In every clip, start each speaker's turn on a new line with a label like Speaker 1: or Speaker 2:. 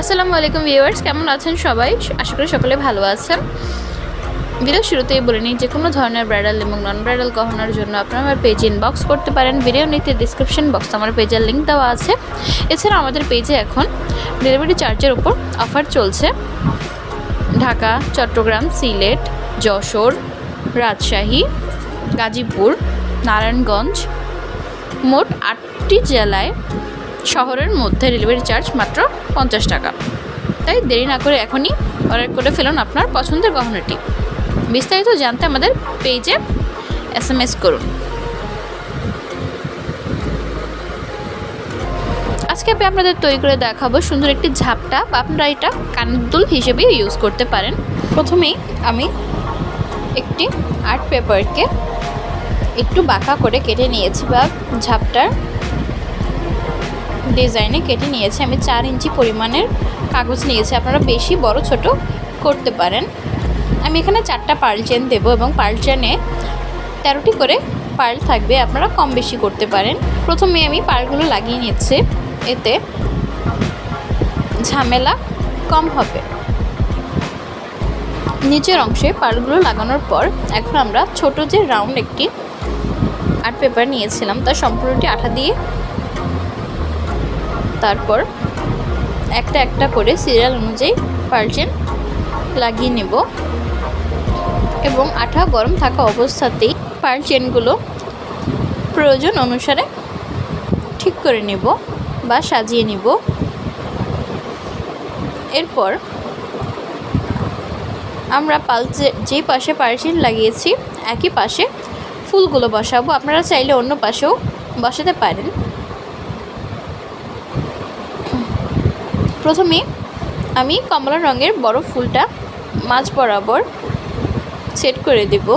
Speaker 1: আসসালামু আলাইকুম ভিউয়ার্স, কেমন আছেন সবাই? আশা করি সকলে ভালো আছেন। ভিডিও শুরুতেই বলে নিই, যে কোনো ধরনের ব্রাইডাল এবং নন ব্রাইডাল গহনার জন্য আপনারা আমার পেজে ইনবক্স করতে পারেন। ভিডিও নিতে ডিসক্রিপশন বক্সে আমার পেজের লিঙ্ক দেওয়া আছে। এছাড়া আমাদের পেজে এখন ডেলিভারি চার্জের উপর অফার চলছে। ঢাকা, চট্টগ্রাম, সিলেট, যশোর, রাজশাহী, গাজীপুর, নারায়ণগঞ্জ, মোট 8টি জেলায় শহরের মধ্যে ডেলিভারি চার্জ মাত্র 50 টাকা। তাই দেরি না করে এখনই অর্ডার করে ফেলুন আপনার পছন্দের গহনাটি। বিস্তারিত জানতে আমাদের পেজে SMS করুন। আজকে আমি আপনাদের তৈরি করে দেখাবো সুন্দর একটি ঝাপটা, বা আপনারা এটা কানের দুল হিসেবে ইউজ করতে পারেন। প্রথমেই আমি একটি আর্ট পেপারকে একটু বাঁকা করে কেটে নিয়েছি, বা ঝাপটার ডিজাইনে কেটে নিয়েছি। আমি 4 ইঞ্চি পরিমাণের কাগজ নিয়েছি, আপনারা বেশি বড় ছোট করতে পারেন। আমি এখানে 4টা পার্ল চেন দেবো এবং পার্ল চেনে 13টি করে পার্ল থাকবে, আপনারা কম বেশি করতে পারেন। প্রথমে আমি পার্লগুলো লাগিয়ে নিচ্ছি, এতে ঝামেলা কম হবে। নিচের অংশে পার্লগুলো লাগানোর পর এখন আমরা ছোট যে রাউন্ড একটি আর্ট পেপার নিয়েছিলাম, তার সম্পূর্ণটি আঠা দিয়ে তারপর একটা একটা করে সিরিয়াল অনুযায়ী পার্ল চেন লাগিয়ে নেব এবং আঠা গরম থাকা অবস্থাতেই পার্ল চেনগুলো প্রয়োজন অনুসারে ঠিক করে নেব বা সাজিয়ে নেব। এরপর আমরা যে পাশে পার্ল চেন লাগিয়েছি একই পাশে ফুলগুলো বসাবো। আপনারা চাইলে অন্য পাশেও বসাতে পারেন। প্রথমে আমি কমলা রঙের বড় ফুলটা মাঝ বরাবর সেট করে দেব।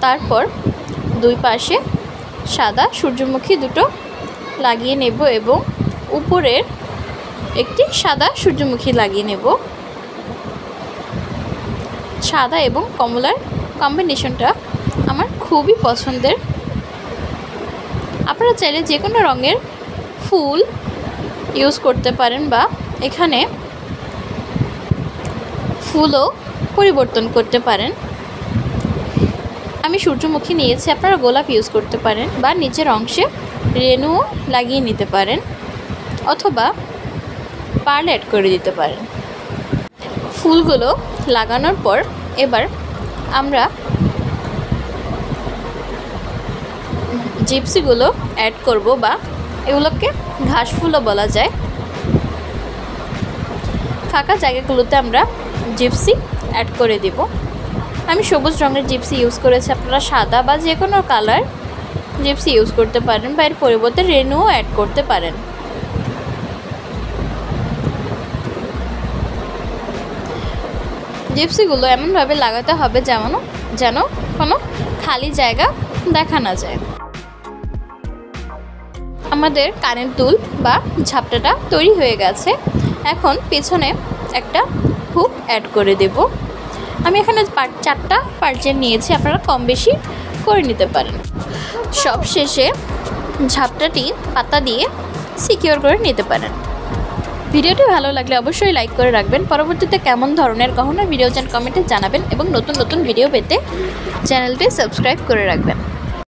Speaker 1: তারপর দুই পাশে সাদা সূর্যমুখী দুটো লাগিয়ে নেব এবং উপরের একটি সাদা সূর্যমুখী লাগিয়ে নেব। সাদা এবং কমলার কম্বিনেশনটা আমার খুবই পছন্দের। আপনারা চাইলে যে কোনো রঙের ফুল ইউজ করতে পারেন, বা এখানে ফুলও পরিবর্তন করতে পারেন। আমি সূর্যমুখী নিয়েছি, আপনারা গোলাপ ইউজ করতে পারেন, বা নিচের অংশে রেণুও লাগিয়ে নিতে পারেন, অথবা পার্ল অ্যাড করে দিতে পারেন। ফুলগুলো লাগানোর পর এবার আমরা জিপসিগুলো অ্যাড করব, বা এগুলোকে ঘাস ফুলও বলা যায়। ফাঁকা জায়গাগুলোতে আমরা জিপসি অ্যাড করে দেব। আমি সবুজ রঙের জিপসি ইউজ করেছি, আপনারা সাদা বা যে কোনো কালার জিপসি ইউজ করতে পারেন, বা এর পরিবর্তে রেণুও অ্যাড করতে পারেন। জিপসিগুলো এমনভাবে লাগাতে হবে যেন কোনো খালি জায়গা দেখা না যায়। আমাদের কানের দুল বা ঝাপটাটা তৈরি হয়ে গেছে। এখন পেছনে একটা হুক অ্যাড করে দেব। আমি এখানে 4টা পার্ল চেন নিয়েছি, আপনারা কম বেশি করে নিতে পারেন। সব শেষে ঝাপটাটি পাতা দিয়ে সিকিউর করে নিতে পারেন। ভিডিওটি ভালো লাগলে অবশ্যই লাইক করে রাখবেন। পরবর্তীতে কেমন ধরনের গহনার ভিডিও চান কমেন্টে জানাবেন এবং নতুন নতুন ভিডিও পেতে চ্যানেলটি সাবস্ক্রাইব করে রাখবেন।